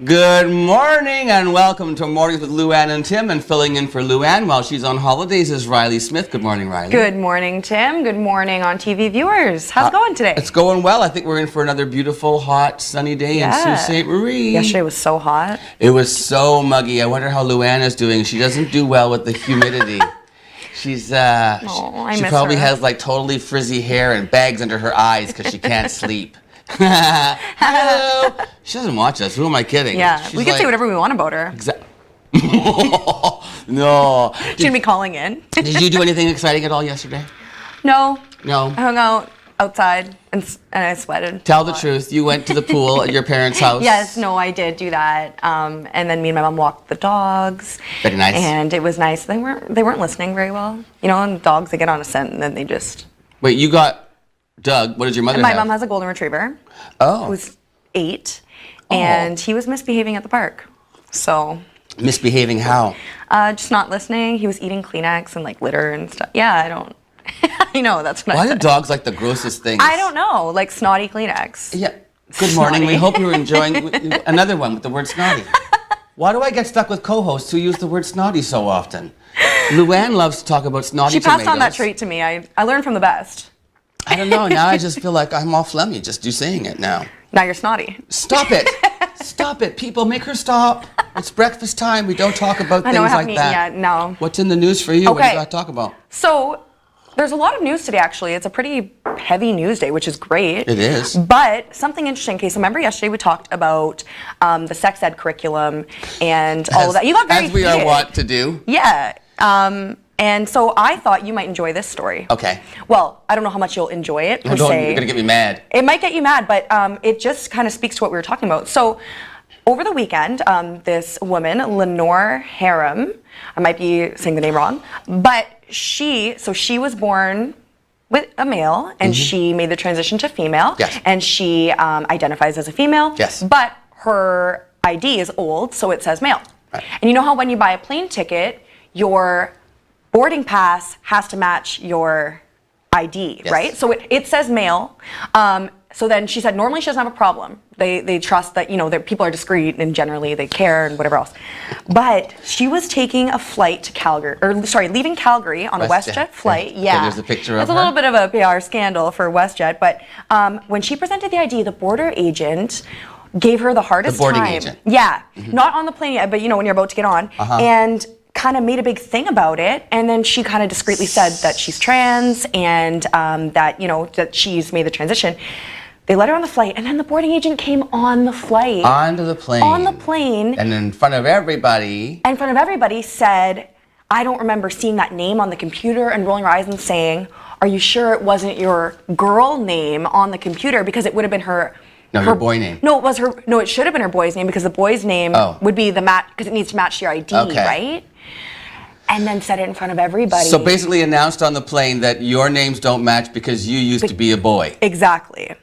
Good morning and welcome to Mornings with Luann and Tim, and filling in for Luann while she's on holidays is Riley Smith. Good morning, Riley. Good morning, Tim. Good morning on TV viewers. How's it going today? It's going well. I think we're in for another beautiful, hot, sunny day in Sault Ste. Marie. Yesterday was so hot. It was so muggy. I wonder how Luann is doing. She doesn't do well with the humidity. She's she probably has like totally frizzy hair and bags under her eyes because she can't sleep. Hello. She doesn't watch us. Who am I kidding? Yeah, we can say whatever we want about her. No. She's gonna be calling in. Did you do anything exciting at all yesterday? No. No. I hung out outside and I sweated. Tell the truth. You went to the pool at your parents' house. Yes, no, I did do that. And then me and my mom walked the dogs. Very nice. And it was nice. They weren't listening very well. You know, and dogs, they get on a scent and then they just. Wait, you got Doug. What did your mother have? My mom has a golden retriever. Oh. Who's 8. And he was misbehaving at the park. So. Misbehaving how? Just not listening. He was eating Kleenex and like litter and stuff. Yeah, I don't. I know, that's what I said. Why do dogs like the grossest things? I don't know, like snotty Kleenex. Yeah. Good morning. We hope you're enjoying another one with the word snotty. Why do I get stuck with co-hosts who use the word snotty so often? Luann loves to talk about snotty She passed tomatoes. on that trait to me. I learned from the best. I don't know. Now I just feel like I'm all phlegmy just you saying it now. Now you're snotty. Stop it. Stop it. People, make her stop. It's breakfast time. We don't talk about things I haven't like eaten that. yet, no. What's in the news for you? Okay. What do you got to talk about? So there's a lot of news today, actually. It's a pretty heavy news day, which is great. It is. But something interesting. Okay, so remember yesterday we talked about the sex ed curriculum and all of that. You got very As we heated. are wont to do. Yeah. And so I thought you might enjoy this story. Okay. Well, I don't know how much you'll enjoy it, per You're se. going to get me mad. It might get you mad, but it just kind of speaks to what we were talking about. So over the weekend, this woman, Lenore Harem, I might be saying the name wrong, but she was born with a male, and she made the transition to female. Yes. And she identifies as a female. Yes. But her ID is old, so it says male. Right. And you know how when you buy a plane ticket, your boarding pass has to match your ID, Yes. right? So it says male. So then she said normally she doesn't have a problem. They trust that, you know, that people are discreet and generally they care and whatever else. But she was taking a flight to Calgary, leaving Calgary on a WestJet flight. Yeah. There's a picture of her. It's a little bit of a PR scandal for WestJet, but when she presented the ID, the border agent gave her the hardest time. The boarding agent. Yeah. Not on the plane yet, but you know, when you're about to get on. And kind of made a big thing about it, and then she kind of discreetly said that she's trans and that, you know, that she's made the transition. They let her on the flight, and then the boarding agent came on the flight. Onto the plane. On the plane. And in front of everybody. In front of everybody said, I don't remember seeing that name on the computer, and rolling her eyes and saying, are you sure it wasn't your girl name on the computer? Because it would have been her... No, her boy name. No, it was her. No, it should have been her boy's name because the boy's name would be the match because it needs to match your ID, right? And then said it in front of everybody. So basically announced on the plane that your names don't match because you used to be a boy. Exactly.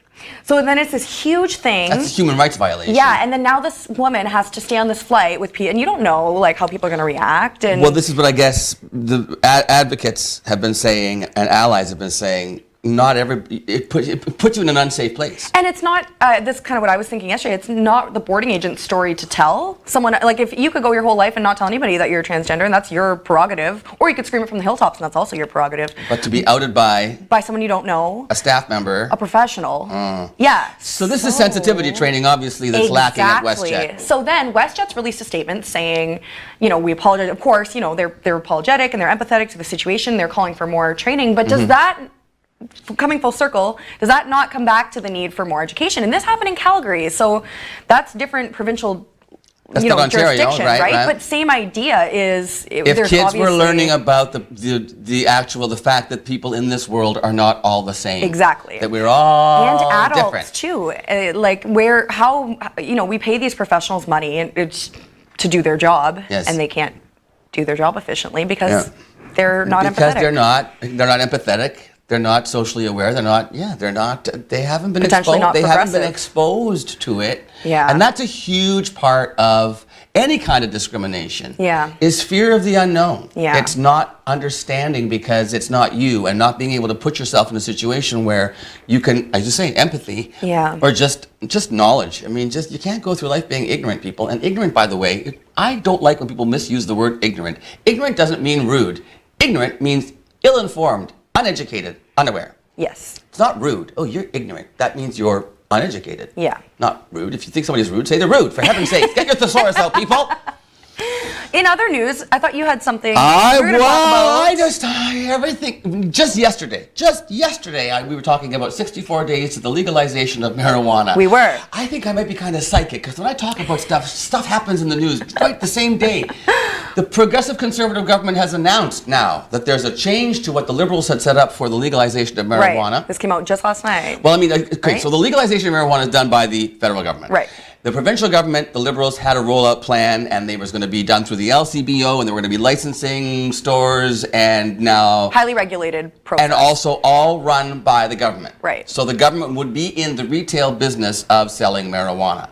So then it's this huge thing. That's a human rights violation. Yeah, and then now this woman has to stay on this flight with people, and you don't know like how people are going to react. And well, this is what I guess the advocates have been saying and allies have been saying. Not it puts you in an unsafe place. And it's not, this is kind of what I was thinking yesterday, it's not the boarding agent's story to tell someone, like if you could go your whole life and not tell anybody that you're transgender, and that's your prerogative, or you could scream it from the hilltops and that's also your prerogative. But to be outed by someone you don't know. A staff member. A professional. Yeah. So this is sensitivity training, obviously, that's lacking at WestJet. So then WestJet's released a statement saying, you know, we apologize, of course, you know, they're apologetic and they're empathetic to the situation, they're calling for more training, but does that, coming full circle, does that not come back to the need for more education? And this happened in Calgary, so that's different provincial jurisdiction, right? But same idea is... If kids were learning about the fact that people in this world are not all the same. Exactly. That we're all and adults different. Too. Like we pay these professionals money and it's to do their job, and they can't do their job efficiently because they're not empathetic. Because they're not empathetic. They're not socially aware. They haven't been exposed. They haven't been exposed to it. Yeah. And that's a huge part of any kind of discrimination Yeah. is fear of the unknown. Yeah. It's not understanding because it's not you, and not being able to put yourself in a situation where you can, as you say, empathy, Yeah. or just knowledge. I mean, just you can't go through life being ignorant, people. And ignorant, by the way, I don't like when people misuse the word ignorant. Ignorant doesn't mean rude. Ignorant means ill-informed, uneducated, unaware. Yes. It's not rude. Oh, you're ignorant. That means you're uneducated. Yeah. Not rude. If you think somebody's rude, say they're rude. For heaven's sake, get your thesaurus out, people. In other news, I thought you had something everything. Just yesterday, we were talking about 64 days to the legalization of marijuana. We were. I think I might be kind of psychic, because when I talk about stuff happens in the news quite the same day. The progressive conservative government has announced now that there's a change to what the Liberals had set up for the legalization of marijuana. Right. This came out just last night. Well, I mean, okay, right? So the legalization of marijuana is done by the federal government. Right. The provincial government, the Liberals had a rollout plan, and they was going to be done through the LCBO, and there were going to be licensing stores, and now Highly regulated process. and also all run by the government. Right. So the government would be in the retail business of selling marijuana.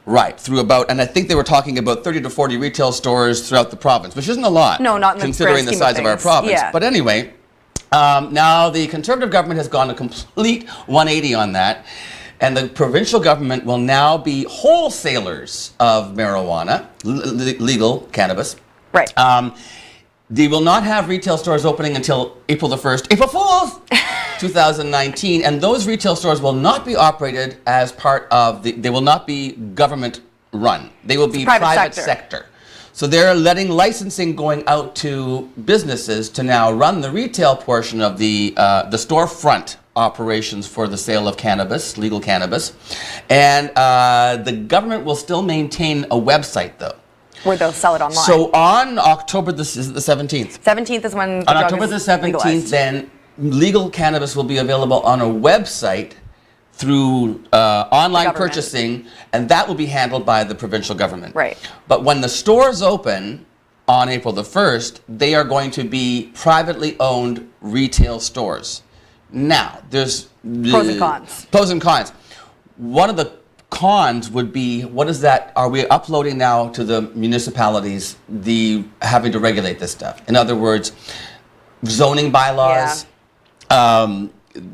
Right, through about, and I think they were talking about 30 to 40 retail stores throughout the province, which isn't a lot. No, not in the considering the grand scheme size of our things. province. Yeah. But anyway, now the Conservative government has gone a complete 180 on that, and the provincial government will now be wholesalers of marijuana, legal cannabis. Right. They will not have retail stores opening until April the 1st. April Fools! 2019. And those retail stores will not be operated as part of they will not be government run. They will be private sector. So they're letting licensing going out to businesses to now run the retail portion of the storefront operations for the sale of cannabis, legal cannabis. And the government will still maintain a website, though. Where they'll sell it online. So on October the 17th. 17th is when the On drug October is the 17th, legalized. then legal cannabis will be available on a website through online Government. purchasing, and that will be handled by the provincial government. Right. But when the stores open on April the 1st, they are going to be privately owned retail stores. Now, there's Pros and cons. Pros and cons. One of the cons would be, what is that? Are we uploading now to the municipalities the having to regulate this stuff? In other words, zoning bylaws,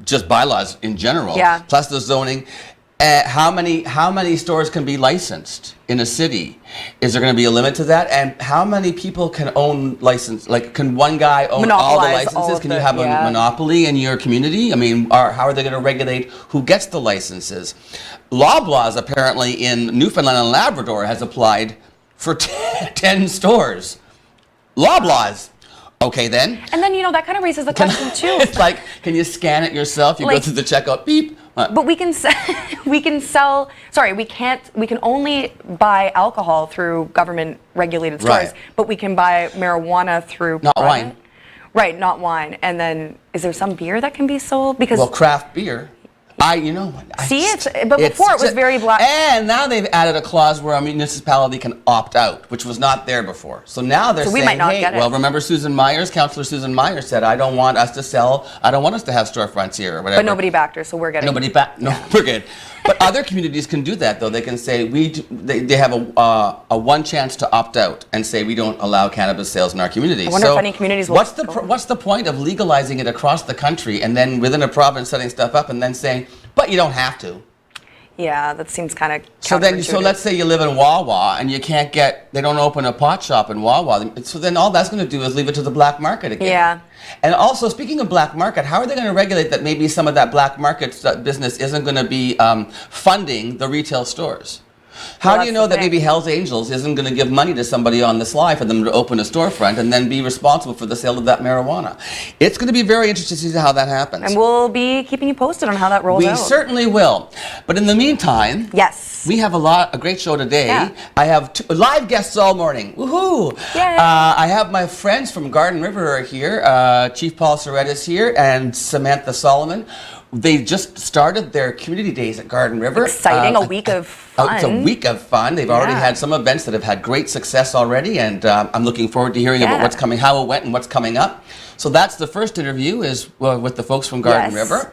just bylaws in general, plus the zoning. How many stores can be licensed in a city? Is there going to be a limit to that? And how many people can own license? Like, can one guy own all the licenses? Can you have a monopoly in your community? I mean, how are they going to regulate who gets the licenses? Loblaws apparently in Newfoundland and Labrador has applied for 10 stores. Loblaws. Okay, then. And then, that kind of raises the question, too. It's like, can you scan it yourself? You go through the checkout, beep. But we can sell. Sorry, we can't. We can only buy alcohol through government regulated stores. Right. But we can buy marijuana through not wine. Right, not wine. And then, is there some beer that can be sold? Because craft beer. But before it was very black. And now they've added a clause where a municipality can opt out, which was not there before. So now they're saying, might not hey, get it. well, remember Councillor Susan Myers said, I don't want us to have storefronts here or whatever. But nobody backed her, so we're getting. We're good. But other communities can do that, though. They can say they have a one chance to opt out and say we don't allow cannabis sales in our community. I wonder if any communities will. What's the point of legalizing it across the country and then within a province setting stuff up and then saying, but you don't have to? Yeah, that seems kind of counterintuitive. So let's say you live in Wawa and they don't open a pot shop in Wawa. So then all that's going to do is leave it to the black market again. Yeah. And also, speaking of black market, how are they going to regulate that maybe some of that black market business isn't going to be funding the retail stores? How do you know that maybe Hell's Angels isn't going to give money to somebody on the sly for them to open a storefront and then be responsible for the sale of that marijuana? It's going to be very interesting to see how that happens. And we'll be keeping you posted on how that rolls out. We certainly will. But in the meantime, yes, we have a great show today. Yeah. I have live guests all morning. Woohoo! Yay. I have my friends from Garden River are here. Chief Paul Surrett is here and Samantha Solomon. They just started their community days at Garden River. Exciting, a week of fun. It's a week of fun. They've already had some events that have had great success already, and I'm looking forward to hearing about what's coming, how it went, and what's coming up. So that's the first interview is with the folks from Garden Yes. River.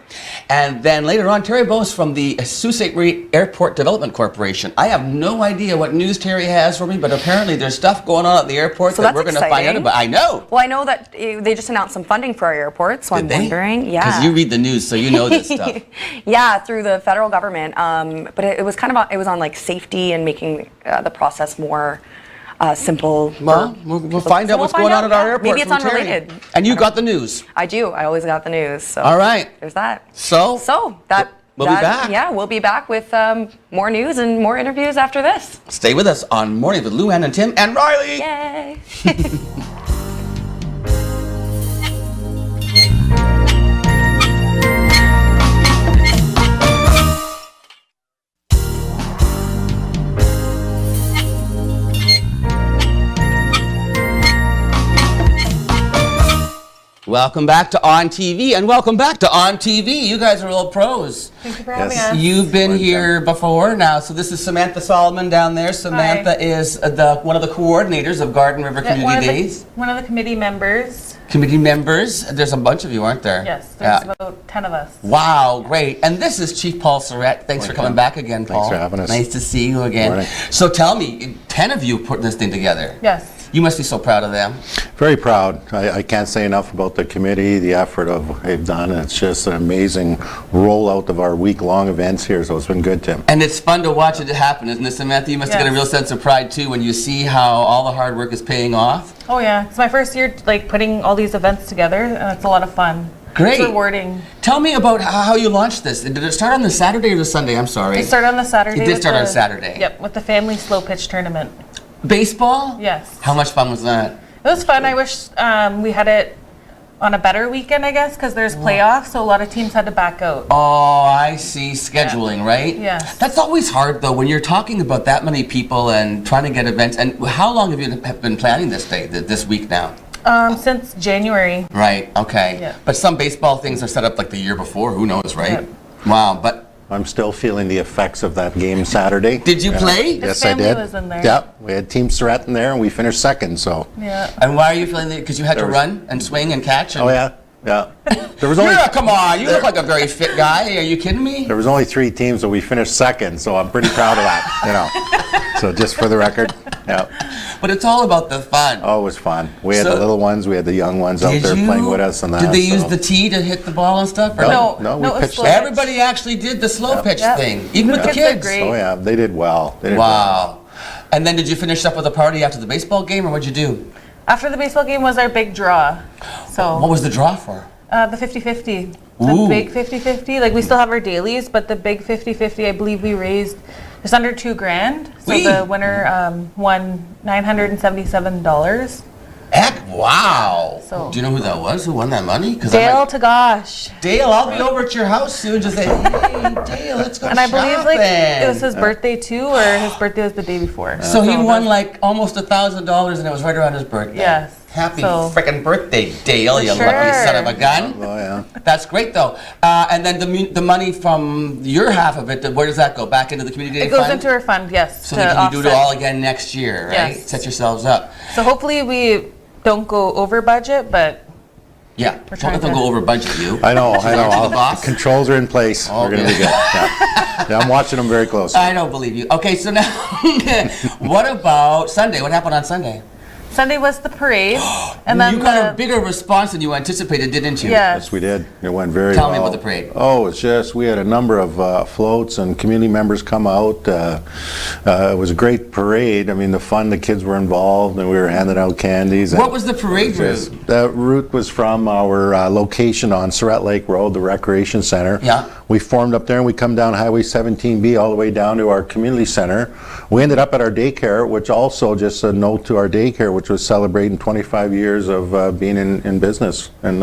And then later on, Terry Bose from the Sault Ste. Marie Airport Development Corporation. I have no idea what news Terry has for me, but apparently there's stuff going on at the airport So that that's we're going to find out exciting. about. I know. Well, I know that they just announced some funding for our airport, so I'm wondering. Yeah. Because you read the news, so you know this stuff. Yeah, through the federal government. But it was kind of it was on like safety and making the process more simple. Well, we'll find out what's going on at our airport. Maybe it's from Terry. unrelated. And you got the news. I do. I always got the news. So All right. there's that. So we'll be back. Yeah, we'll be back with more news and more interviews after this. Stay with us on Morning with Luann and Tim and Riley. Yay! Welcome back to On TV, and welcome back to On TV. You guys are all pros. Thank you for having us. You've been here before now, so this is Samantha Solomon down there. Samantha is one of the coordinators of Garden River Community Days. One of the committee members. Committee members. There's a bunch of you, aren't there? Yes, there's about 10 of us. Wow, great. And this is Chief Paul Surratt. Thanks for coming back again, Paul. Thanks for having us. Nice to see you again. Morning. So tell me, 10 of you put this thing together. Yes. You must be so proud of them. Very proud. I can't say enough about the committee, the effort of what they've done. It's just an amazing rollout of our week-long events here, so it's been good, Tim. And it's fun to watch it happen, isn't it, Samantha? You must get a Yes. real sense of pride, too, when you see how all the hard work is paying off. Oh yeah, it's my first year like putting all these events together, and it's a lot of fun. Great. It's rewarding. Tell me about how you launched this. Did it start on the Saturday or the Sunday? I'm sorry. It started on the Saturday. It did with start on the- Saturday. Yep, with the family slow pitch tournament. Baseball? Yes. How much fun was that? It was fun. I wish we had it on a better weekend, I guess, because there's playoffs, so a lot of teams had to back out. Oh, I see. Scheduling, right? Yes. That's always hard, though, when you're talking about that many people and trying to get events. And how long have you been planning this day, this week now? Since January. Right, okay. Yeah. But some baseball things are set up like the year before. Who knows, right? Yep. Wow, but I'm still feeling the effects of that game Saturday. did you play? His Yes, I family did. was in there. Yeah, we had Team Surratt in there, and we finished second, so. Yeah. And why are you feeling that? Because you had to There was- run and swing and catch? And Oh, yeah, yeah. There was only, Come on, you look like a very fit guy. Are you kidding me? there was only 3 teams, and we finished second, so I'm pretty proud of that, you know. So just for the record, yeah. But it's all about the fun. Oh, it was fun. We had So- the little ones, we had the young ones out Did there you? playing with us and that. Did they use so. the tee to hit the ball and stuff? Or No, No, we it was pitched slow that. pitch. Everybody actually did the slow pitch Yep. thing, even with the kids did kids. great. Oh, yeah, they did well. They did well. Wow. And then did you finish up with a party after the baseball game, or what'd you do? After the baseball game was our big draw. So What was the draw for? the 50-50. The Ooh. big 50-50. Like we still have our dailies, but the big 50-50, I believe we raised just under $2,000. So Wee. the winner won $977. Heck, wow. So- Do you know who that was? Who won that money? 'Cause Dale Tagash. Dale, I'll be over at your house soon. Just say, hey, Dale, let's go And I believe like it was shopping." his birthday too, or his birthday was the day before. So he won that's- like almost $1,000, and it was right around his birthday. Yes. Happy So- frickin' birthday, Dale, you lucky Sure. son of a gun. Oh, yeah. That's great, though. And then the money from your half of it, where does that go? Back into the community It fund? goes into our fund, yes. So to that you do it offset. all again next year, right? Yes. Set yourselves up. So hopefully we don't go over budget, but Yeah. Don't trying let them to- go over budget, you. I know, I know. Aren't you the boss? Controls are in place. Oh, We're going to good. be good. Yeah. Yeah, I'm watching them very closely. I don't believe you. Okay, so now, what about Sunday? What happened on Sunday? Sunday was the parade, and then You got a the, bigger response than you anticipated, didn't you? yes. Yes, we did. It went very Tell well. me about the parade. Oh, it's just, we had a number of floats and community members come out. It was a great parade. I mean, the fun, the kids were involved, and we were handing out candies. What was the parade route? The route was from our location on Surratt Lake Road, the Recreation Center. Yeah. We formed up there, and we come down Highway 17B all the way down to our community center. We ended up at our daycare, which also, just a note to our daycare, which was celebrating 25 years of being in business and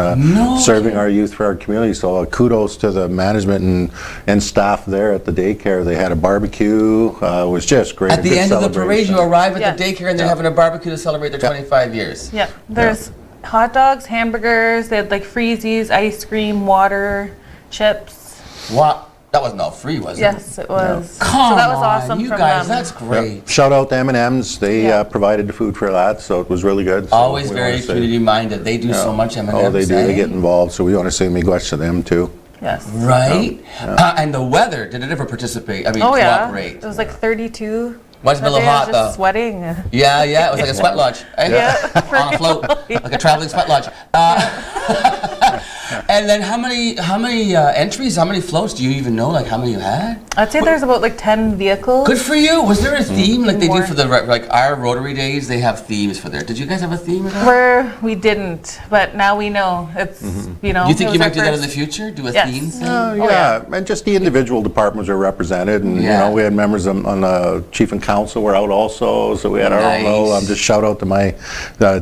serving our youth for our community. So kudos to the management and staff there at the daycare. They had a barbecue. It was just great. At a the good end of the parade, celebration. you arrive at Yes. the daycare and they're having a barbecue to celebrate their 25 years. Yep. There's hot dogs, hamburgers. They had like freezies, ice cream, water, chips. Wow. That wasn't all free, was it? Yes, it was. Come so that was on, awesome you from guys, them. that's great. Shout out to M&M's. They Yeah. provided the food for that, so it was really good. So Always we very wanna say- community-minded. They do so much M&Ms. Oh, they do. eh? They get involved, so we want to say miigwech to them too. Yes. Right? And the weather, did it ever participate? I mean, Oh yeah. cooperate? It was like 32. Must have been a that little day. I hot, was just though. sweating. Yeah, it was like a sweat lodge. Eh? Yeah. On a float, like a traveling sweat lodge. And then how many entries, how many floats, do you even know, like how many you had? I'd say there's about like 10 vehicles. Good for you. Was there a theme like they do More. for the, like our Rotary Days, they have themes for there. Did you guys have a theme at all? Where we didn't, but now we know. It's, you know. You think it you was might our do that in the first- future? Do a Yes. theme thing? Yeah, and just the individual departments are represented, and Yeah. we had members on the chief and council were out also, so we had our own little. Nice. Just shout out to my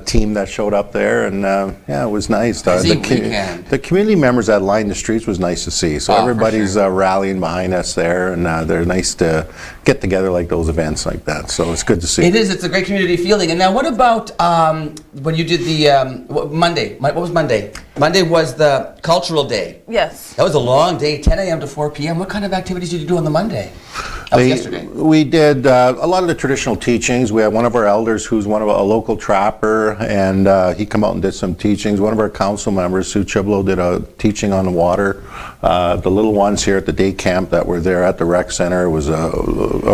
team that showed up there, and yeah, it was nice. Busy weekend. The community members that lined the streets was nice to see. So Oh, for everybody's sure. rallying behind us there, and they're nice to get together like those events like that. So it's good to see. It is. It's a great community feeling. And now, what about when you did the Monday? What was Monday? Monday was the cultural day. Yes. That was a long day, 10 a.m. to 4 p.m. What kind of activities did you do on the Monday? That was yesterday. We did a lot of the traditional teachings. We had one of our elders who's a local trapper, and he come out and did some teachings. One of our council members, Sue Chiblo, did a teaching on the water. The little ones here at the day camp that were there at the rec center was a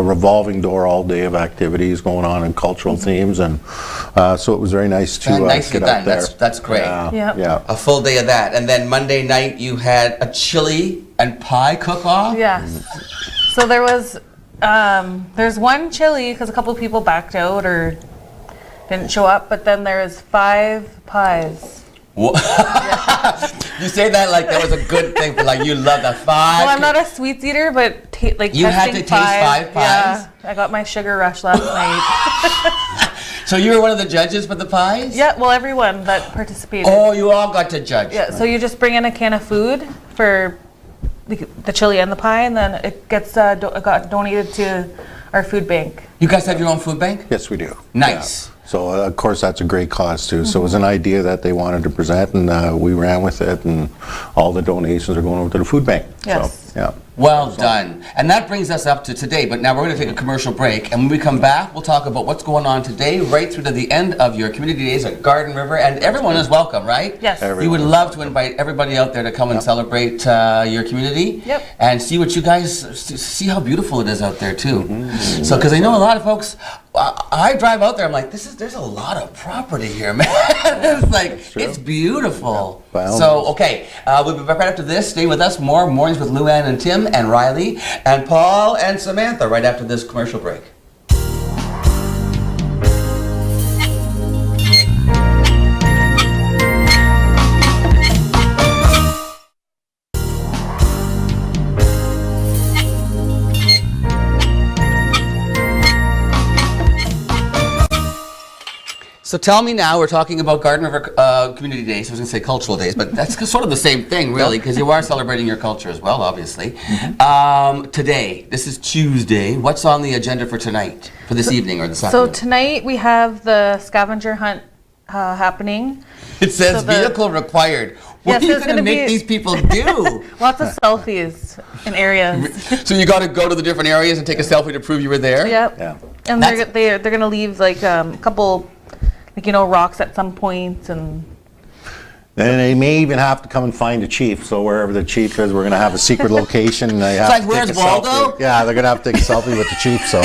revolving door all day of activities going on and cultural themes, and so it was very nice to Nicely get done. out there. That's great. Yep. Yeah. A full day of that. And then Monday night, you had a chili and pie cook-off? Yes. So there was, there's one chili because a couple of people backed out or didn't show up, but then there was 5 pies. Wha- You say that like that was a good thing, but like you love the five. Well, I'm not a sweets eater, but like You had testing to taste 5 pies? Yeah, I got my sugar rush last night. So you were one of the judges for the pies? Yeah, well, everyone that participated. Oh, you all got to judge. Yeah, so you just bring in a can of food for the chili and the pie, and then it gets got donated to our food bank. You guys have your own food bank? Yes, we do. Nice. Yeah. So of course that's a great cause too. So it was an idea that they wanted to present, and we ran with it, and all the donations are going over to the food bank. Yes. So, yeah. Well done. And that brings us up to today, but now we're going to take a commercial break, and when we come back, we'll talk about what's going on today, right through to the end of your community days at Garden River, and everyone is welcome, right? Yes. You would love to invite everybody out there to come and celebrate your community. Yep. And see what you guys, see how beautiful it is out there too. So, because I know a lot of folks, I drive out there, I'm like, there's a lot of property here, man. It's like, it's beautiful. By all So, means. okay, we'll be back right after this. Stay with us. More Mornings with Luann and Tim and Riley and Paul and Samantha right after this commercial break. So tell me now, we're talking about Garden River Community Days. I was going to say cultural days, but that's sort of the same thing, really, because you are celebrating your culture as well, obviously. Today, this is Tuesday. What's on the agenda for tonight, for this evening or this So afternoon? tonight we have the scavenger hunt happening. It says so the- vehicle required. What Yes, are you there's going to gonna make be- these people do? Lots of selfies in areas. So you got to go to the different areas and take a selfie to prove you were there? Yep. Yeah. And That's- they're gonna leave like a couple, like rocks at some points and. And they may even have to come and find the chief. So wherever the chief is, we're going to have a secret location. And they have like, to take where's a Waldo? selfie. Yeah, they're going to have to take a selfie with the chief. So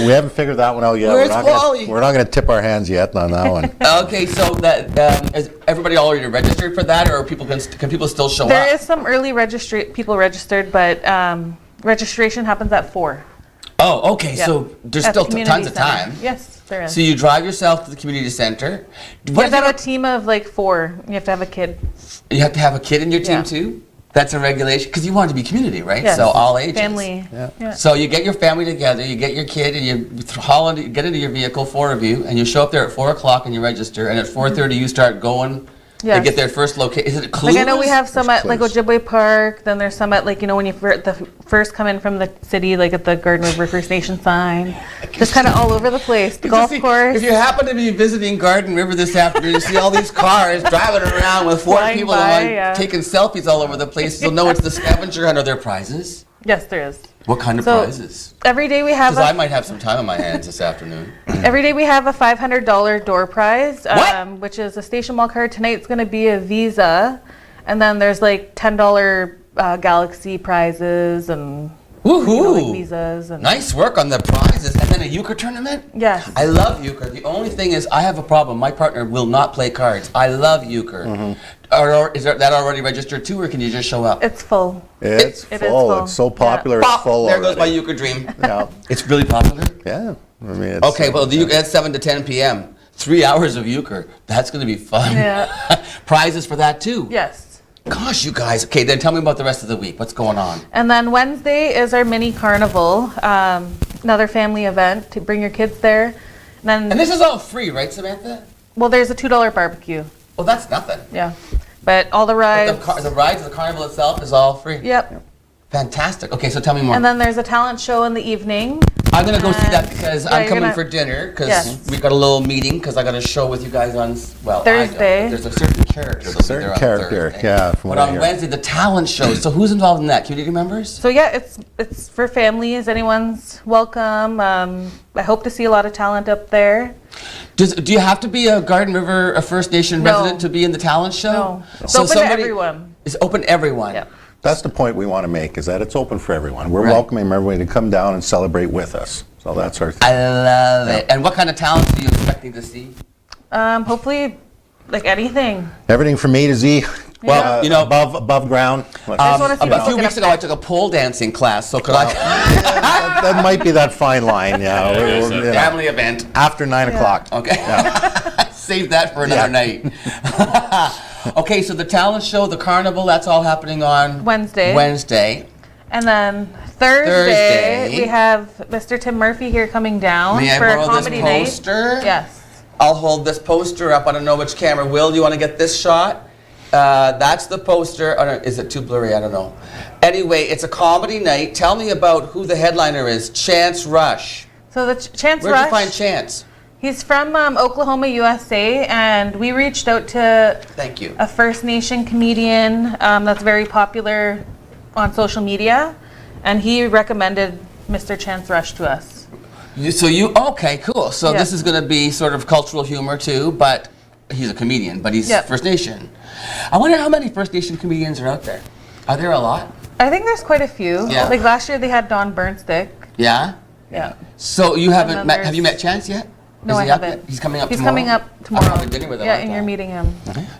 we haven't figured that one out yet. Where's We're not going to tip our hands yet on that one. Okay, so that is everybody already registered for that, or can people still show There up? is some early people registered, but registration happens at 4. Oh, okay. Yep. So there's At the still community tons of center. time. Yes, there is. So you drive yourself to the community center. you What have to if have a team of like 4. You have to have a kid. you have to have a kid in your team Yeah. too? That's a regulation because you want it to be community, right? Yes. So all ages. Family. Yeah. So you get your family together, you get your kid, and you get into your vehicle, 4 of you, and you show up there at 4 o'clock and you register, and at 4:30 you start going Yes. They get their first location. Is it clues? Like I know we have some at like clues. Ojibwe Park. Then there's some at like when you first come in from the city, like at the Garden River First Nation sign. Just kind of all over the place. The golf course. If you happen to be visiting Garden River this afternoon, you see all these cars driving around with 4 Flying people by, on, yeah. taking selfies all over the place. You'll know it's the scavenger hunt. Are there prizes? Yes, there is. What kind of So, prizes? Every day we have Because I might have some time on my hands this afternoon. every day we have a $500 door prize, What? which is a station mall card. Tonight's going to be a Visa, and then there's like $10 Galaxy prizes and Woohoo! like visas and Nice work on the prizes. And then a euchre tournament? Yes. I love euchre. The only thing is I have a problem. My partner will not play cards. I love euchre. Is that already registered too, or can you just show up? It's full. It's It is full. full. It's so Yeah. popular. It's Pop! full There goes my already. euchre dream. Yeah. It's really popular? Yeah. I mean, it's, Okay, well, the euchre, that's 7 to 10 p.m. 3 hours of euchre. That's going to be fun. Yeah. Prizes for that too. Yes. Gosh, you guys. Okay, then tell me about the rest of the week. What's going on? And then Wednesday is our mini carnival, another family event to bring your kids there. And then, And this is all free, right, Samantha? well, there's a $2 barbecue. Well, that's nothing. Yeah. But all the But rides. the rides, the carnival itself is all free. Yep. Fantastic. Okay, so tell me more. And then there's a talent show in the evening. I'm gonna go see that and- because yeah, I'm you're coming gonna- for dinner because Yes. we've got a little meeting because I got a show with you guys on well I don't, Thursday. but there's a certain character. that'll be certain there on character, Thursday. yeah, from But what I on hear. Wednesday the talent show. So who's involved in that? Community members? So yeah, it's for families. Anyone's welcome. I hope to see a lot of talent up there. Do you have to be a Garden River a First Nation No. resident to be in the talent show? No. It's So open to somebody- everyone. It's open to everyone. Yeah. That's the point we want to make, is that it's open for everyone. We're Right. welcoming everybody to come down and celebrate with us. So that's our thing. I love it. And what kind of talents are you expecting to see? Hopefully, like anything. Everything from A to Z. Well, you know- above ground. just wanna see About a them few all weeks get ago, up I took a pole dancing class, so could I? that might be that fine line, yeah. It's a You know, family event. after 9 o'clock. Okay. Save that for another night. Okay, so the talent show, the carnival, that's all happening on Wednesday. Wednesday. And then Thursday, we have Mr. Tim Murphy here coming down May I for a borrow comedy this night. poster? Yes. I'll hold this poster up. I don't know which camera. Will, do you want to get this shot? That's the poster. Oh, no, is it too blurry? I don't know. Anyway, it's a comedy night. Tell me about who the headliner is. Chance Rush. So the Chance Where'd Rush. you find Chance? He's from Oklahoma, USA, and we reached out to Thank you. a First Nation comedian that's very popular on social media, and he recommended Mr. Chance Rush to us. Okay, cool. So Yeah. this is going to be sort of cultural humor too, but he's a comedian, but he's Yep. First Nation. I wonder how many First Nation comedians are out there. Are there a lot? I think there's quite a few. Yeah. Like last year they had Don Burnstick. Yeah? Yeah. So you haven't then met, have you there's- met Chance yet? No, Is I he up haven't. yet? He's coming up He's tomorrow? coming up I'm tomorrow. having dinner with him. Yeah, aren't and I? you're meeting him.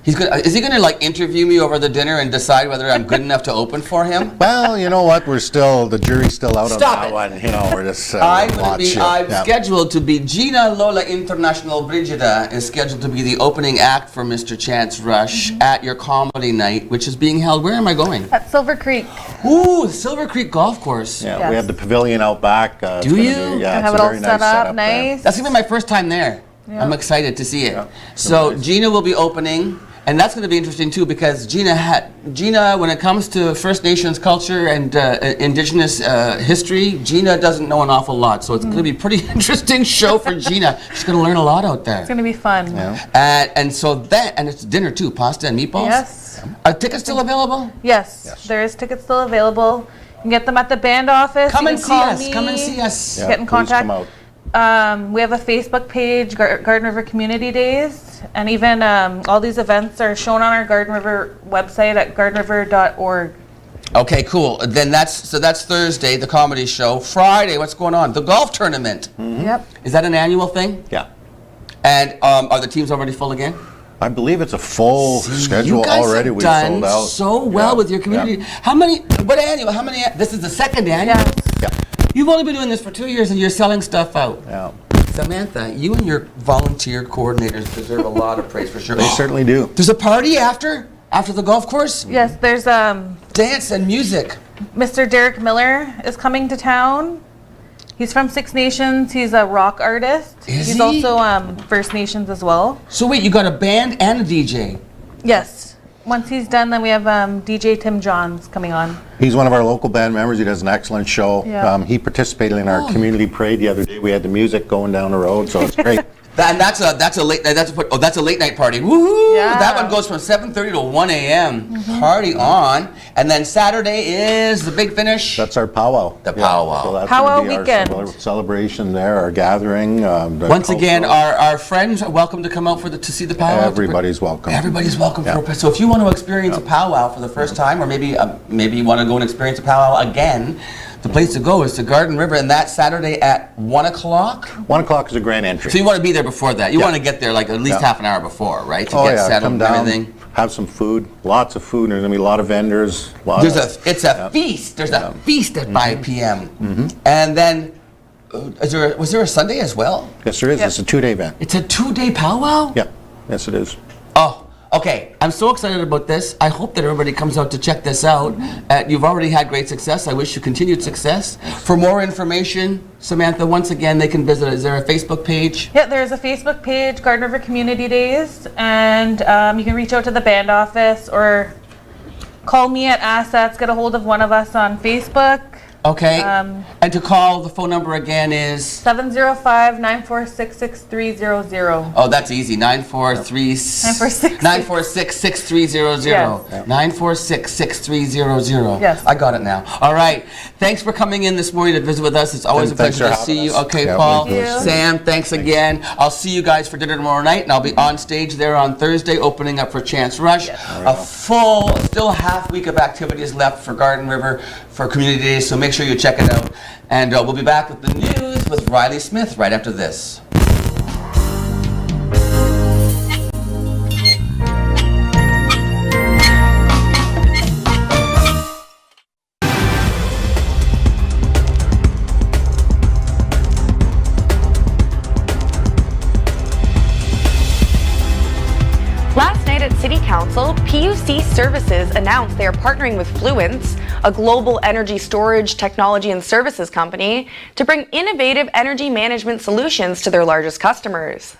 Is he gonna like interview me over the dinner and decide whether I'm good enough to open for him? Well, you know what? The jury's still out Stop on that it. one. You know, we're just I'm yeah. scheduled to be Gina Lola International Brigida is scheduled to be the opening act for Mr. Chance Rush at your comedy night, which is being held. Where am I going? At Silver Creek. Ooh, Silver Creek Golf Course. Yeah, Yes. we have the pavilion out back. It's Do gonna you? be- yeah, And have it's it a all very set nice up, setup there. nice. That's gonna be my first time there. I'm excited to see it. Yeah. So Gina will be opening, and that's going to be interesting too because Gina, when it comes to First Nations culture and Indigenous history, Gina doesn't know an awful lot. So it's going to be a pretty interesting show for Gina. She's going to learn a lot out there. It's gonna be fun. Yeah. And it's dinner too, pasta and meatballs. Yes. Are tickets still available? Yes. There is tickets still available. You can get them at the band office. Come You and can see call us. me. Come and see us. Yeah, Get in please contact. come out. We have a Facebook page, Garden River Community Days, and even all these events are shown on our Garden River website at gardenriver.org. Okay, cool. Then that's Thursday, the comedy show. Friday, what's going on? The golf tournament. Yep. Is that an annual thing? Yeah. And are the teams already full again? I believe it's a full schedule you guys already. have We've done sold out. so well Yeah. with your community. Yeah. How many? This is the second annual. Yes. Yeah. You've only been doing this for 2 years, and you're selling stuff out. Yeah. Samantha, you and your volunteer coordinators deserve a lot of praise for sure. They certainly do. There's a party after the golf course. Yes, there's Dance and music. Mr. Derek Miller is coming to town. He's from Six Nations. He's a rock artist. Is He's he? also First Nations as well. So wait, you got a band and a DJ. Yes. Once he's done, then we have DJ Tim Johns coming on. He's one of our local band members. He does an excellent show. Yeah. He participated in our community parade the other day. We had the music going down the road, so it's great. And that's a late night party. Woohoo! Yeah. That one goes from 7:30 to 1 a.m. Party on, and then Saturday is the big finish. That's our powwow. The powwow. So that's Powwow gonna be weekend. Our celebration there, our gathering. Once again, our friends are welcome to come out to see the powwow. Everybody's welcome. Everybody's welcome. So if you want to experience a powwow for the first time, or maybe you want to go and experience a powwow again, the place to go is to Garden River, and that's Saturday at 1 o'clock. 1 o'clock is a grand entry. So you want to be there before that. You want to get there like at least half an hour before, right? To get settled come and down, everything. have some food, lots of food. There's gonna be a lot of vendors. It's a feast. There's a feast at 5 p.m. And then, was there a Sunday as well? Yes, there is. It's a 2-day event. It's a 2-day powwow? Yeah, yes, it is. Oh, okay. I'm so excited about this. I hope that everybody comes out to check this out. You've already had great success. I wish you continued success. For more information, Samantha, once again, they can visit. Is there a Facebook page? Yeah, there's a Facebook page, Garden River Community Days, and you can reach out to the band office or call me at Assets, get a hold of one of us on Facebook. Okay. And to call, the phone number again is? 705-946-6300. Oh, that's easy. 946-6300. Yes. 946-6300. Yes. I got it now. All right. Thanks for coming in this morning to visit with us. It's always a Thanks pleasure for to see having you. us. Okay, Yeah, Paul. thank you. Sam, thanks again. I'll see you guys for dinner tomorrow night, and I'll be on stage there on Thursday opening up for Chance Rush. A full, still half week of activities left for Garden River for Community Days, so make sure you check it out. And we'll be back with the news with Riley Smith right after this. Last night at City Council, PUC Services announced they are partnering with Fluence, a global energy storage technology and services company, to bring innovative energy management solutions to their largest customers.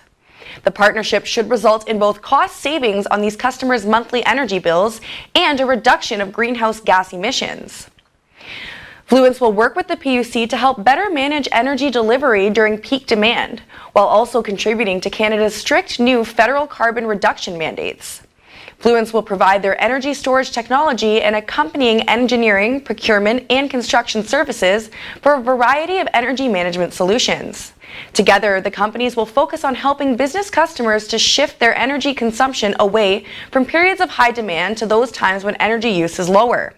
The partnership should result in both cost savings on these customers' monthly energy bills and a reduction of greenhouse gas emissions. Fluence will work with the PUC to help better manage energy delivery during peak demand, while also contributing to Canada's strict new federal carbon reduction mandates. Fluence will provide their energy storage technology and accompanying engineering, procurement, and construction services for a variety of energy management solutions. Together, the companies will focus on helping business customers to shift their energy consumption away from periods of high demand to those times when energy use is lower.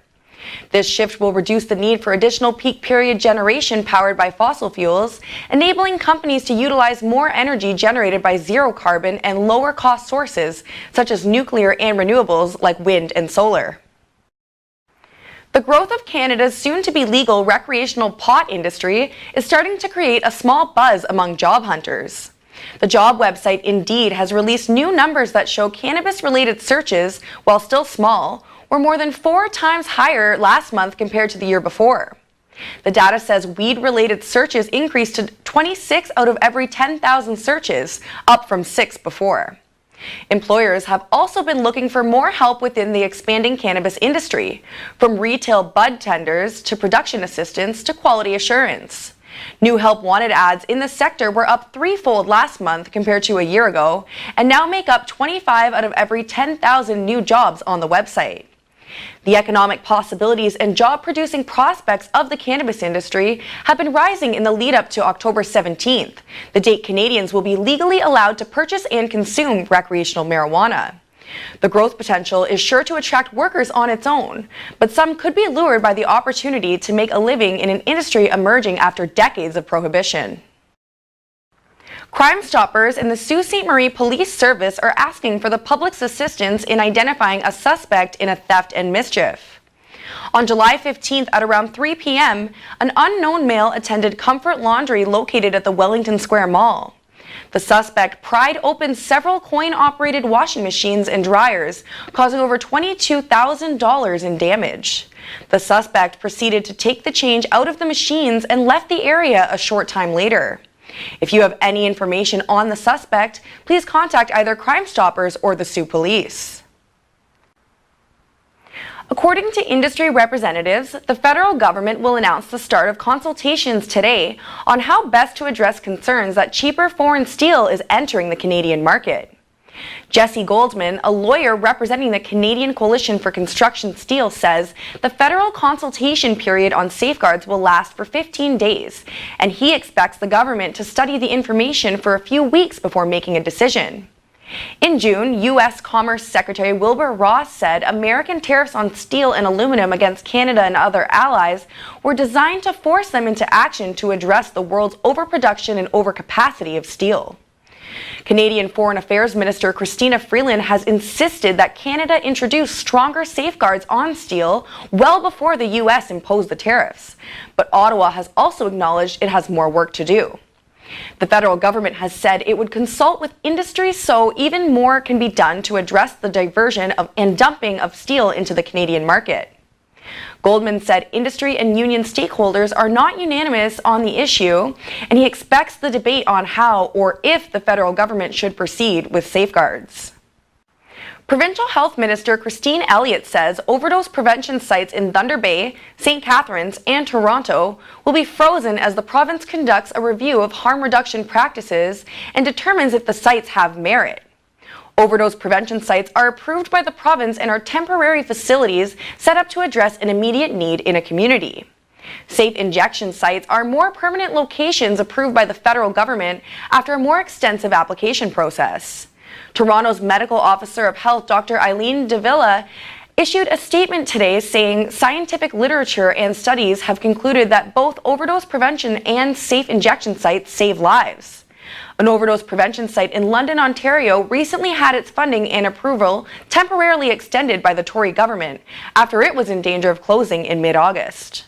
This shift will reduce the need for additional peak period generation powered by fossil fuels, enabling companies to utilize more energy generated by zero carbon and lower cost sources such as nuclear and renewables like wind and solar. The growth of Canada's soon-to-be legal recreational pot industry is starting to create a small buzz among job hunters. The job website Indeed has released new numbers that show cannabis-related searches, while still small, were more than 4 times higher last month compared to the year before. The data says weed-related searches increased to 26 out of every 10,000 searches, up from 6 before. Employers have also been looking for more help within the expanding cannabis industry, from retail bud tenders to production assistants to quality assurance. New help wanted ads in the sector were up 3-fold last month compared to a year ago, and now make up 25 out of every 10,000 new jobs on the website. The economic possibilities and job-producing prospects of the cannabis industry have been rising in the lead-up to October 17th, the date Canadians will be legally allowed to purchase and consume recreational marijuana. The growth potential is sure to attract workers on its own, but some could be lured by the opportunity to make a living in an industry emerging after decades of prohibition. Crime Stoppers and the Sault Ste. Marie Police Service are asking for the public's assistance in identifying a suspect in a theft and mischief. On July 15th at around 3 p.m., an unknown male attended Comfort Laundry located at the Wellington Square Mall. The suspect pried open several coin-operated washing machines and dryers, causing over $22,000 in damage. The suspect proceeded to take the change out of the machines and left the area a short time later. If you have any information on the suspect, please contact either Crime Stoppers or the Sault Police. According to industry representatives, the federal government will announce the start of consultations today on how best to address concerns that cheaper foreign steel is entering the Canadian market. Jesse Goldman, a lawyer representing the Canadian Coalition for Construction Steel, says the federal consultation period on safeguards will last for 15 days, and he expects the government to study the information for a few weeks before making a decision. In June, U.S. Commerce Secretary Wilbur Ross said American tariffs on steel and aluminum against Canada and other allies were designed to force them into action to address the world's overproduction and overcapacity of steel. Canadian Foreign Affairs Minister Chrystia Freeland has insisted that Canada introduce stronger safeguards on steel well before the U.S. imposed the tariffs. But Ottawa has also acknowledged it has more work to do. The federal government has said it would consult with industry so even more can be done to address the diversion and dumping of steel into the Canadian market. Goldman said industry and union stakeholders are not unanimous on the issue, and he expects the debate on how or if the federal government should proceed with safeguards. Provincial Health Minister Christine Elliott says overdose prevention sites in Thunder Bay, St. Catharines, and Toronto will be frozen as the province conducts a review of harm reduction practices and determines if the sites have merit. Overdose prevention sites are approved by the province and are temporary facilities set up to address an immediate need in a community. Safe injection sites are more permanent locations approved by the federal government after a more extensive application process. Toronto's Medical Officer of Health, Dr. Eileen Davila, issued a statement today saying scientific literature and studies have concluded that both overdose prevention and safe injection sites save lives. An overdose prevention site in London, Ontario recently had its funding and approval temporarily extended by the Tory government after it was in danger of closing in mid-August.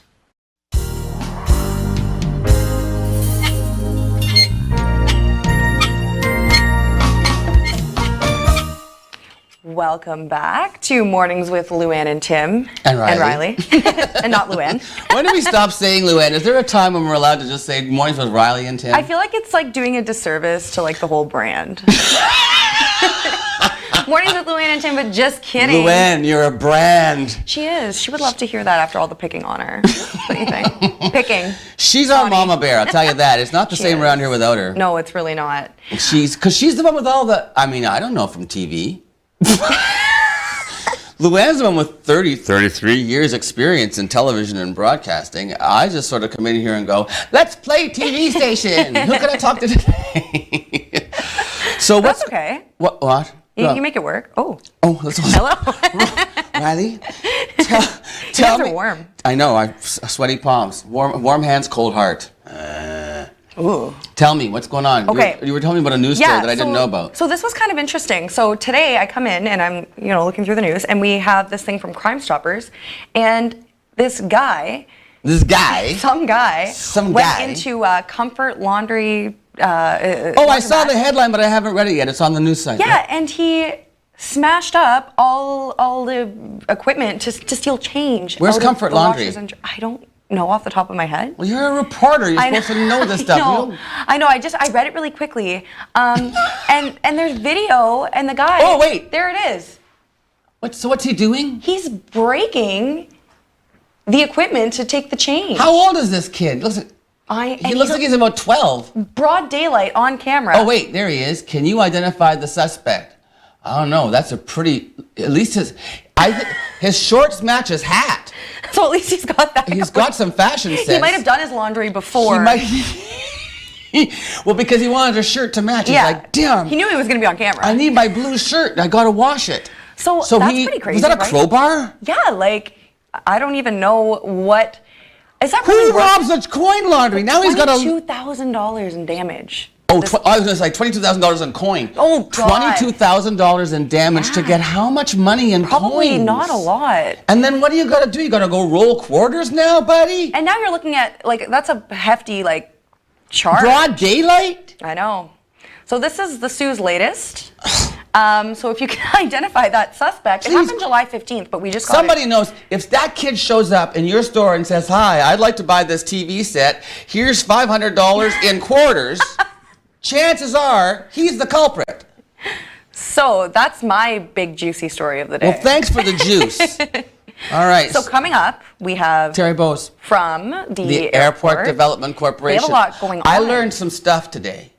Welcome back to Mornings with Luann and Tim. And Riley. And not Luann. When do we stop saying Luann? Is there a time when we're allowed to just say Mornings with Riley and Tim? I feel like it's like doing a disservice to like the whole brand. Mornings with Luann and Tim, but just kidding. Luann, you're a brand. She is. She would love to hear that after all the picking on her. What do you think? Picking. She's our mama bear, I'll tell you that. It's not the same around here without her. No, it's really not. Because she's the one with all the, I mean, I don't know from TV. Luann's the one with 33 years experience in television and broadcasting. I just sort of come in here and go, let's play TV station. Who can I talk to today? So That's okay. What? You make it work. Oh, that's hello. Riley, tell me. Warm. I know. I sweaty palms, warm hands, cold heart. Ooh. Tell me, what's going on? Okay. You were telling me about a news story that I didn't know about. So this was kind of interesting. So today I come in and I'm, looking through the news and we have this thing from Crime Stoppers, and some guy went into Comfort Laundry. I saw the headline, but I haven't read it yet. It's on the news site. Yeah, right? and he smashed up all the equipment to steal change. Where's Comfort Laundry? I don't know off the top of my head. Well, you're a reporter. You're supposed to know this stuff. I know. I read it really quickly. And there's video, and the guy. Oh, wait. There it is. So what's he doing? He's breaking the equipment to take the change. How old is this kid? He looks like he's about 12. Broad daylight on camera. Oh, wait. There he is. Can you identify the suspect? I don't know. That's a pretty. At least his shorts match his hat. So at least he's got that. He's got some fashion sense. He might have done his laundry before. Well, because he wanted a shirt to match. Yeah. He's like, damn. He knew he was going to be on camera. I need my blue shirt. I got to wash it. So that's pretty crazy. Was that a crowbar? Yeah, I don't even know what. Is that Who robs a coin laundry? Now he's got $22,000 in damage. I was going to say $22,000 in coin. Oh, God. $22,000 in damage to get how much money in Probably coins? not a lot. And then what do you got to do? You got to go roll quarters now, buddy? And now you're looking at, that's a hefty, charge. Broad daylight? I know. So this is the Sioux's latest. So if you can identify that suspect, it happened July 15th, but we just got Somebody knows. If that kid shows up in your store and says, hi, I'd like to buy this TV set. Here's $500 in quarters. Chances are he's the culprit. So that's my big juicy story of the day. Well, thanks for the juice. All right. So coming up, we have Terry Bowes. from The Airport Development Corporation. They have a lot going on. I learned some stuff today.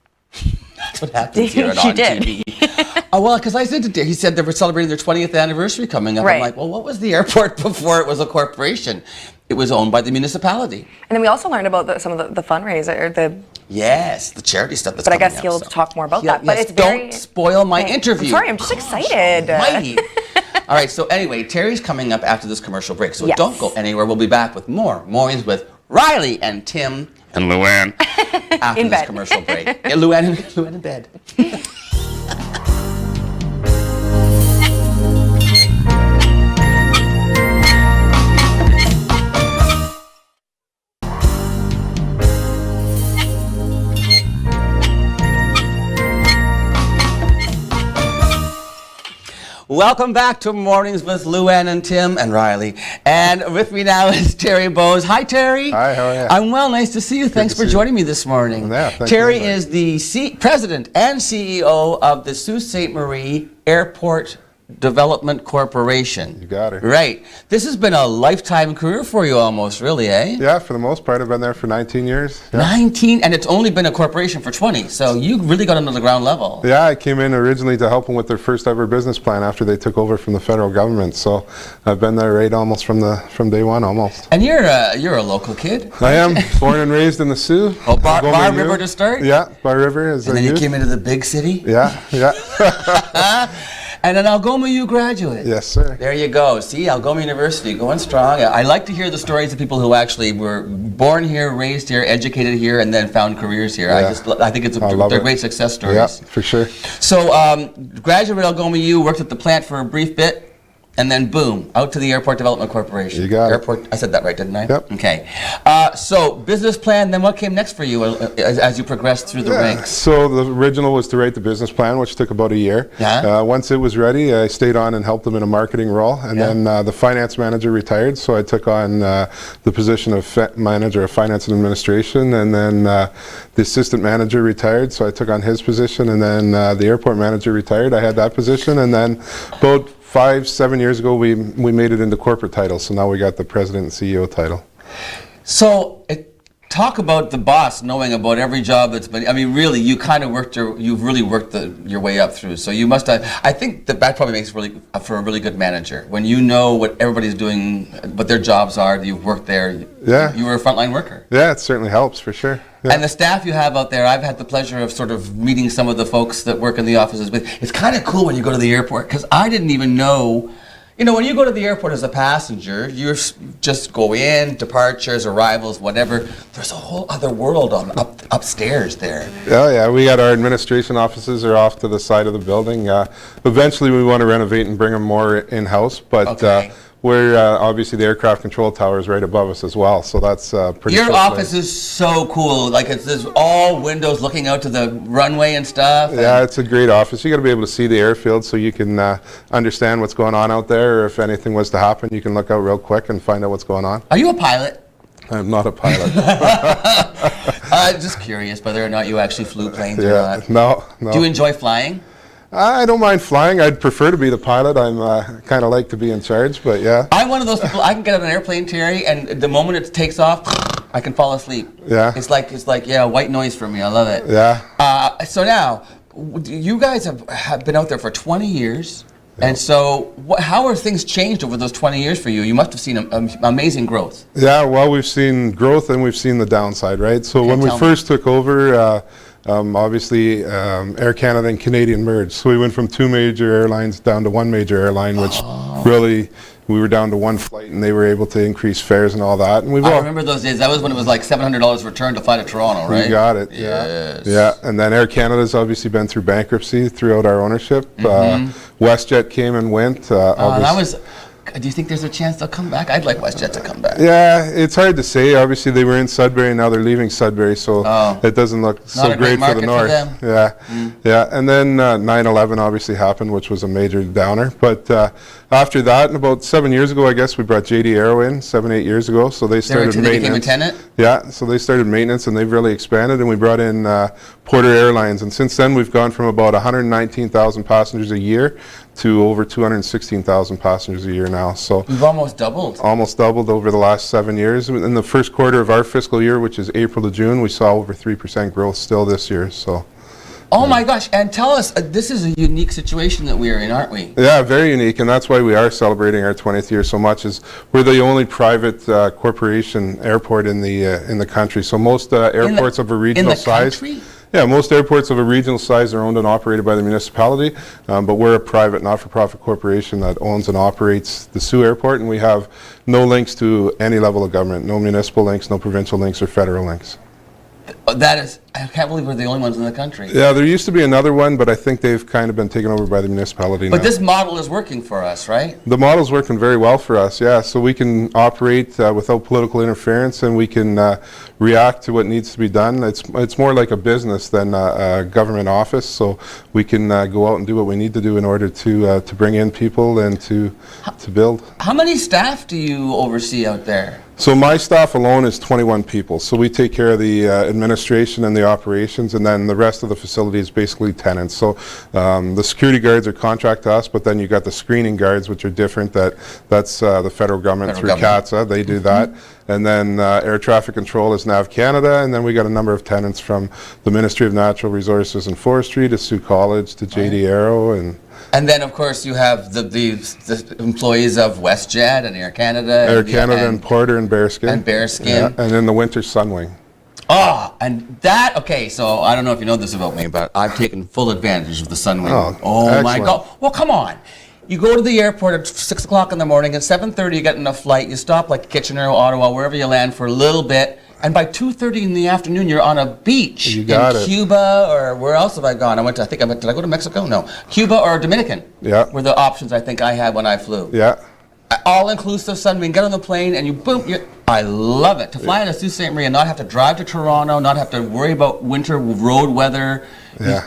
That's what happens here at You On did. TV. Oh, well, because I said today, he said they were celebrating their 20th anniversary coming up. Right. I'm like, well, what was the airport before it was a corporation? It was owned by the municipality. And then we also learned about some of the fundraiser, Yes, the charity stuff that's but I coming guess up, he'll so. talk more about Yeah, that. But yes, it's very, don't spoil my interview. I'm sorry, I'm just excited. Almighty. All right, so anyway, Terry's coming up after this commercial break, so Yes. don't go anywhere. We'll be back with more Mornings with Riley and Tim and Luann after In this bed. commercial break. Yeah, Luann in bed. Welcome back to Mornings with Luann and Tim and Riley. And with me now is Terry Bowes. Hi, Terry. Hi, how are you? I'm well. Nice to see you. Thanks to for see you. joining me this morning. Yeah, thank you Terry very much. is the president and CEO of the Sault Ste. Marie Airport Development Corporation. You got it. Right. This has been a lifetime career for you almost, really, eh? Yeah, for the most part, I've been there for 19 years. Yeah, 19, and it's only been a corporation for 20, so you really got into the ground level. yeah, I came in originally to help them with their first ever business plan after they took over from the federal government. So I've been there right almost from day one, almost. And you're a local kid. I am born and raised in the Sioux. Oh, Bar Gomeryu. River to start? Yeah, Bar River as And a then you youth. came into the big city? Yeah, yeah. And an Algoma U graduate. Yes, sir. There you go. See, Algoma University going strong. I like to hear the stories of people who actually were born here, raised here, educated here, and then found careers here. Yeah. I think love they're it. great success stories. Yeah, for sure. So, graduate at Algoma U, worked at the plant for a brief bit, and then boom, out to the Airport Development Corporation. You got it. Airport. I said that right, didn't I? Yep. Okay. So, business plan. Then what came next for you as you progressed through the ranks? So the original was to write the business plan, which took about a year. Yeah. Once it was ready, I stayed on and helped them in a marketing role. And Yeah. then the finance manager retired, so I took on the position of manager of finance and administration. And then the assistant manager retired, so I took on his position. And then the airport manager retired. I had that position. And then about 5-7 years ago, we made it into corporate title. So now we got the president and CEO title. So, talk about the boss knowing about every job that's been. I mean, really, you kind of you've really worked your way up through. So you must have. I think that probably makes for a really good manager when you know what everybody's doing, what their jobs are. You've worked there. Yeah. You were a frontline worker. Yeah, it certainly helps for sure. Yeah. And the staff you have out there, I've had the pleasure of sort of meeting some of the folks that work in the offices. But it's kind of cool when you go to the airport because I didn't even know. You know, when you go to the airport as a passenger, you just go in, departures, arrivals, whatever. There's a whole other world upstairs there. Oh yeah, we got our administration offices are off to the side of the building. Eventually we want to renovate and bring them more in-house, but Okay. we're obviously the aircraft control tower is right above us as well, so that's pretty Your cool office place. is so cool. Like there's all windows looking out to the runway and stuff. Yeah, it's a great office. You got to be able to see the airfield so you can understand what's going on out there, or if anything was to happen, you can look out real quick and find out what's going on. Are you a pilot? I'm not a pilot. Just curious whether or not you actually flew planes or Yeah, not. no. Do you enjoy flying? I don't mind flying. I'd prefer to be the pilot. I'm kind of like to be in charge, but yeah. I'm one of those people. I can get on an airplane, Terry, and the moment it takes off, I can fall asleep. Yeah. It's like yeah, white noise for me. I love it. Yeah. So now, you guys have been out there for 20 years, and so how have things changed over those 20 years for you? You must have seen amazing growth. Yeah, well, we've seen growth and we've seen the downside, right? So when we tell me. first took over, obviously Air Canada and Canadian merged. So we went from 2 major airlines down to 1 major airline, which really, we were down to 1 flight and they were able to increase fares and all that. And we've I all, remember those days. That was when it was like $700 return to fly to Toronto, right? you got it. Yes. Yeah, and then Air Canada's obviously been through bankruptcy throughout our ownership. WestJet came and went. That obviously- was. Do you think there's a chance they'll come back? I'd like WestJet to come back. Yeah, it's hard to say. Obviously, they were in Sudbury, now they're leaving Sudbury, so it doesn't look so a great great for the market for north. them. Yeah, yeah. And then 9/11 obviously happened, which was a major downer. But After that, and about 7 years ago, I guess, we brought JD Aero in, 7-8 years ago. So they started They maintenance. became a tenant? Yeah, so they started maintenance, and they've really expanded, and we brought in Porter Airlines. And since then, we've gone from about 119,000 passengers a year to over 216,000 passengers a year now. So We've almost doubled. almost doubled over the last 7 years. In the first quarter of our fiscal year, which is April to June, we saw over 3% growth still this year. So. Oh my gosh, and tell us, this is a unique situation that we are in, aren't we? Yeah, very unique, and that's why we are celebrating our 20th year so much. Is we're the only private corporation airport in the country. So most airports of a regional size. Country? Yeah, most airports of a regional size are owned and operated by the municipality, but we're a private, not-for-profit corporation that owns and operates the Sault Airport, and we have no links to any level of government, no municipal links, no provincial links, or federal links. That is, I can't believe we're the only ones in the country. Yeah, there used to be another one, but I think they've kind of been taken over by the municipality now. But this model is working for us, right? The model's working very well for us, yeah. So we can operate without political interference, and we can react to what needs to be done. It's more like a business than a government office, so we can go out and do what we need to do in order to bring in people and to build. How many staff do you oversee out there? So my staff alone is 21 people. So we take care of the administration and the operations, and then the rest of the facility is basically tenants. So the security guards are contract to us, but then you got the screening guards, which are different. That's the federal government through CATSA. They do that. And then air traffic control is NAV Canada, and then we got a number of tenants from the Ministry of Natural Resources and Forestry to Sault College to JD Aero. And then, of course, you have the employees of WestJet and Air Canada. Air Canada and Porter and Bearskin. And Bearskin. Yeah, and in the winter, Sunwing. Oh, and that, okay, so I don't know if you know this about me, but I've taken full advantage of the Sunwing. Oh my God. Well, come on. You go to the airport at 6 o'clock in the morning, at 7:30 you get in a flight, you stop like Kitchener, Ottawa, wherever you land for a little bit, and by 2:30 in the afternoon you're on a beach in Cuba, or where else have I gone? Did I go to Mexico? No. Cuba or Dominican were the options I think I had when I flew. Yeah. All-inclusive Sunwing, get on the plane and you boom, I love it. To fly out of Sault Ste. Marie and not have to drive to Toronto, not have to worry about winter road weather,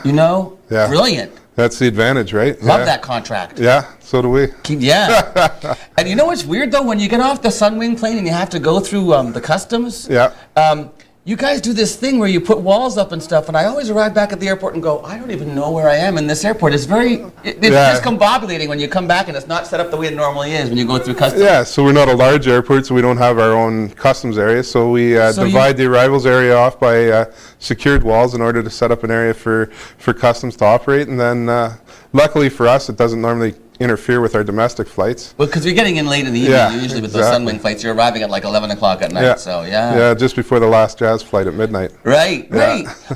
you know? Yeah. Brilliant. That's the advantage, right? Love that contract. Yeah, so do we. Yeah. And you know what's weird though? When you get off the Sunwing plane and you have to go through the customs, you guys do this thing where you put walls up and stuff, and I always arrive back at the airport and go, I don't even know where I am in this airport. It's discombobulating when you come back and it's not set up the way it normally is when you go through customs. Yeah, so we're not a large airport, so we don't have our own customs area, so we divide the arrivals area off by secured walls in order to set up an area for customs to operate, and then luckily for us, it doesn't normally interfere with our domestic flights. Well, because you're getting in late in the evening, usually with those Sunwing flights, you're arriving at like 11 o'clock at night, Yeah, just before the last jazz flight at midnight. Right.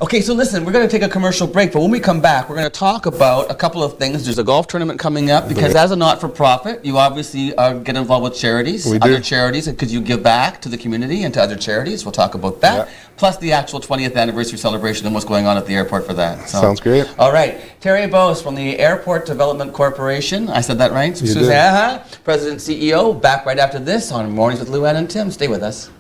Okay, so listen, we're going to take a commercial break, but when we come back, we're going to talk about a couple of things. There's a golf tournament coming up, because as a not-for-profit, you obviously get involved with charities, other charities, because you give back to the community and to other charities. We'll talk about that, plus the actual 20th anniversary celebration and what's going on at the airport for that. So, sounds great. All right, Terry Bose from the Airport Development Corporation. I said that right? President, CEO, back right after this on Mornings with Luann and Tim. Stay with us.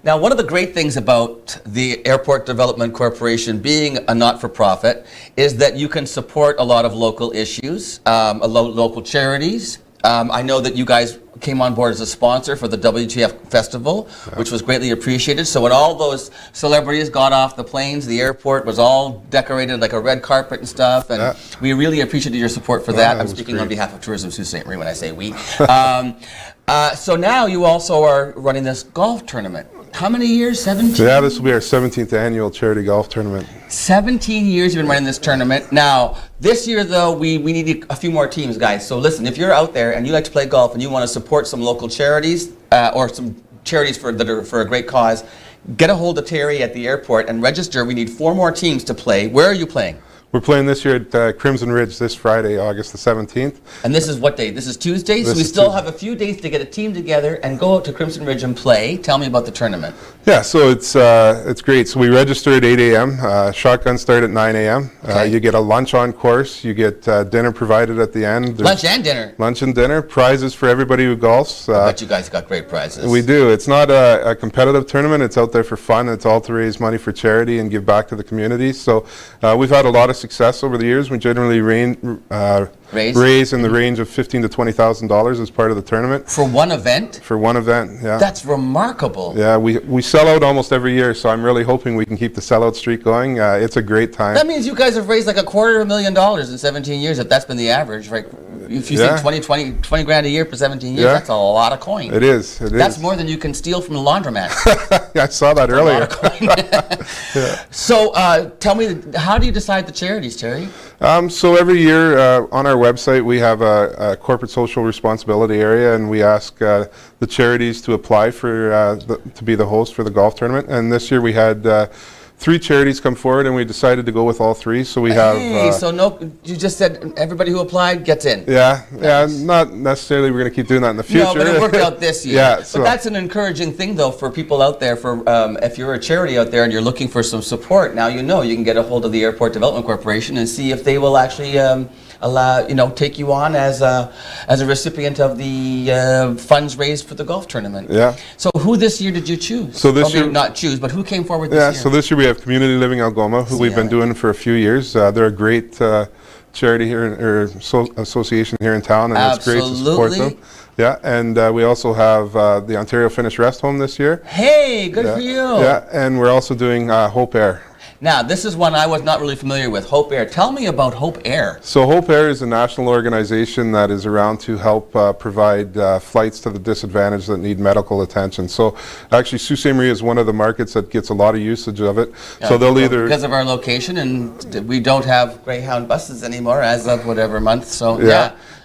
Now, one of the great things about the Airport Development Corporation being a not-for-profit is that you can support a lot of local issues, local charities. I know that you guys came on board as a sponsor for the WTF Festival, which was greatly appreciated. So when all those celebrities got off the planes, the airport was all decorated like a red carpet and stuff, and we really appreciated your support for that. I'm speaking on behalf of Tourism Sault Ste. Marie when I say we. So now you also are running this golf tournament. How many years? 17? Yeah, this will be our 17th annual charity golf tournament. 17 years you've been running this tournament. Now, this year though, we need a few more teams, guys. So listen, if you're out there and you like to play golf and you want to support some local charities or some charities that are for a great cause, get a hold of Terry at the airport and register. We need 4 more teams to play. Where are you playing? We're playing this year at Crimson Ridge this Friday, August the 17th. And this is what day? This is Tuesday, so This we is still Tuesday. have a few days to get a team together and go out to Crimson Ridge and play. Tell me about the tournament. Yeah, so it's great. So we register at 8 a.m. Shotgun start at 9 a.m. Okay. You get a lunch on course. You get dinner provided at the end. Lunch and dinner. Lunch and dinner. Prizes for everybody who golfs. But you guys got great prizes. We do. It's not a competitive tournament. It's out there for fun. It's all to raise money for charity and give back to the community. So we've had a lot of success over the years. We generally raise in the range of $15,000 to $20,000 as part of the tournament. For one event? For one event, yeah. That's remarkable. Yeah, we sell out almost every year, so I'm really hoping we can keep the sellout streak going. It's a great time. That means you guys have raised like $250,000 in 17 years, if that's been the average, right? If you Yeah. think 20 grand a year for 17 years, Yeah. that's a lot of coin. It is. That's more than you can steal from the laundromat. Yeah, I saw that A lot earlier. of coin. So tell me, how do you decide the charities, Terry? So every year on our website we have a corporate social responsibility area, and we ask the charities to apply for to be the host for the golf tournament. And this year we had 3 charities come forward, and we decided to go with all 3. So we have. Hey, so no, you just said everybody who applied gets in. Yeah, not necessarily. We're going to keep doing that in the future. No, but it worked out this year. Yeah, so but that's an encouraging thing, though, for people out there. For if you're a charity out there and you're looking for some support, now you know you can get a hold of the Airport Development Corporation and see if they will actually take you on as a recipient of the funds raised for the golf tournament. Yeah. So who this year did you choose? So this Or maybe year- not choose, but who came forward this Yeah, year? so this year we have Community Living Algoma, who we've been doing for a few years. They're a great charity here, association here in town, and it's great to support Absolutely. them. Yeah, and we also have the Ontario Finnish Rest Home this year. Hey, good for you. Yeah, and we're also doing Hope Air. Now, this is one I was not really familiar with, Hope Air. Tell me about Hope Air. So Hope Air is a national organization that is around to help provide flights to the disadvantaged that need medical attention. So actually Sault Ste. Marie is one of the markets that gets a lot of usage of it. So they'll either... Because of our location, and we don't have Greyhound buses anymore as of whatever month, so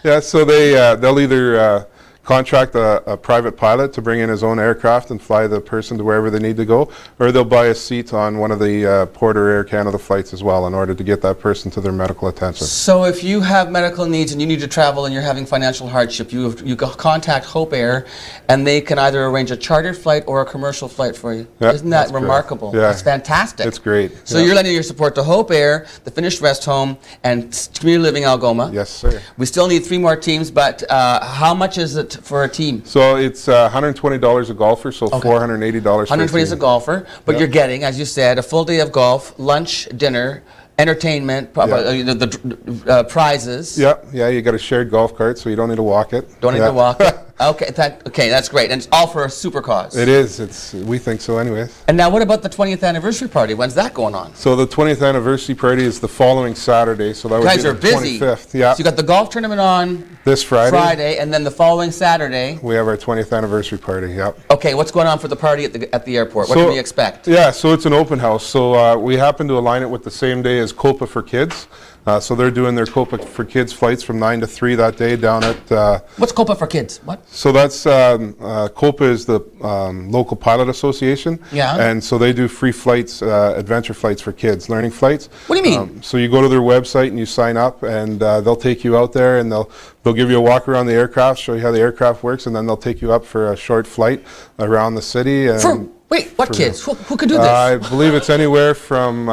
Yeah, so they'll either contract a private pilot to bring in his own aircraft and fly the person to wherever they need to go, or they'll buy a seat on one of the Porter Air Canada flights as well in order to get that person to their medical attention. So if you have medical needs and you need to travel and you're having financial hardship, you contact Hope Air, and they can either arrange a chartered flight or a commercial flight for you. Yeah, Isn't that that's correct. remarkable? Yeah. That's fantastic. It's great. So Yeah. you're lending your support to Hope Air, the Finnish Rest Home, and Community Living Algoma. Yes, sir. We still need 3 more teams, but how much is it for a team? So it's $120 a golfer, so $480 for 120 as a golfer, but Yeah. you're getting, as you said, a full day of golf, lunch, dinner, entertainment, the prizes. Yeah, you got a shared golf cart, so you don't need to walk it. Don't need Yeah. to walk it. Okay, that's great. And it's all for a super cause. It is. We think so anyways. And now what about the 20th anniversary party? When's that going on? So the 20th anniversary party is the following Saturday, so that You would guys be are the busy. 25th. Yeah. So you got the golf tournament on This Friday, and then the following Saturday. we have our 20th anniversary party. Yep. Okay, what's going on for the party at the airport? What can we expect? Yeah, so it's an open house. So we happen to align it with the same day as Copa for Kids. So they're doing their Copa for Kids flights from 9 to 3 that day down at... What's Copa for Kids? What? So that's Copa is the local pilot association. Yeah. And so they do free flights, adventure flights for kids, learning flights. What do you mean? So you go to their website and you sign up, and they'll take you out there, and they'll give you a walk around the aircraft, show you how the aircraft works, and then they'll take you up for a short flight around the city. And Wait, what kids? Who could do this? I believe it's anywhere from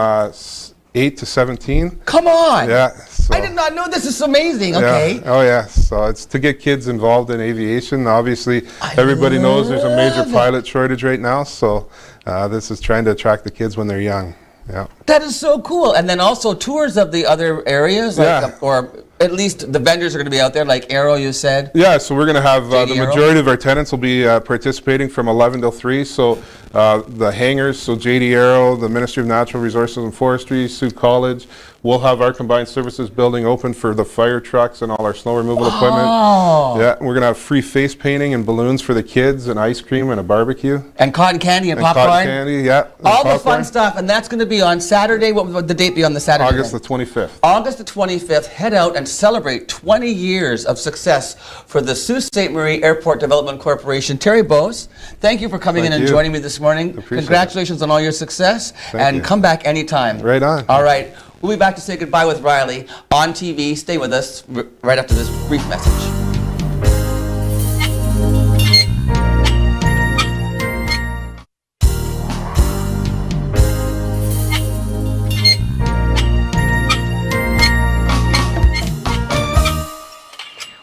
8 to 17. Come on! Yeah. So, I did not know this. Is amazing. yeah. Okay. Oh yeah. So it's to get kids involved in aviation. Obviously, everybody knows there's a major love it. pilot shortage right now. So this is trying to attract the kids when they're young. Yeah. That is so cool. And then also tours of the other areas, like, Yeah. or at least the vendors are going to be out there, like Aero, you said. Yeah, so we're going to have the JD Aero? majority of our tenants will be participating from 11 till 3. So the hangars, so JD Aero, the Ministry of Natural Resources and Forestry, Sault College, we'll have our combined services building open for the fire trucks and all our snow removal equipment. Yeah, we're going to have free face painting and balloons for the kids, and ice cream and a barbecue. And cotton candy and And popcorn. cotton candy, yeah. and All the popcorn. fun stuff. And that's going to be on Saturday. What would the date be on the Saturday? August the then? 25th. August the 25th, head out and celebrate 20 years of success for the Sault Ste. Marie Airport Development Corporation. Terry Bose, thank you for coming in Thank and you. joining me this morning. Appreciate it. Congratulations on all your success, and you. come back anytime. Right on. All right. We'll be back to say goodbye with Riley on TV. Stay with us right after this brief message.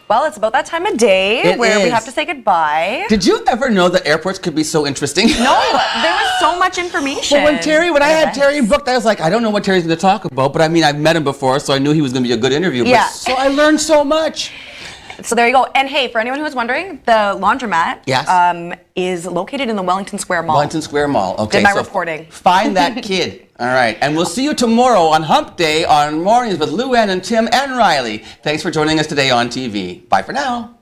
Well, it's about that time of day It where we is. have to say goodbye. Did you ever know that airports could be so interesting? No, there was so much information. Well, when I had Events. Terry booked, I was like, I don't know what Terry's going to talk about, but I mean, I've met him before, so I knew he was going to be a good interview. But Yeah. so I learned so much. So there you go. And hey, for anyone who was wondering, the laundromat Yes. is located in the Wellington Square Mall. Wellington Square Mall. Okay. Did my so reporting. Find that kid. All right. And we'll see you tomorrow on Hump Day on Mornings with Luann and Tim and Riley. Thanks for joining us today on TV. Bye for now.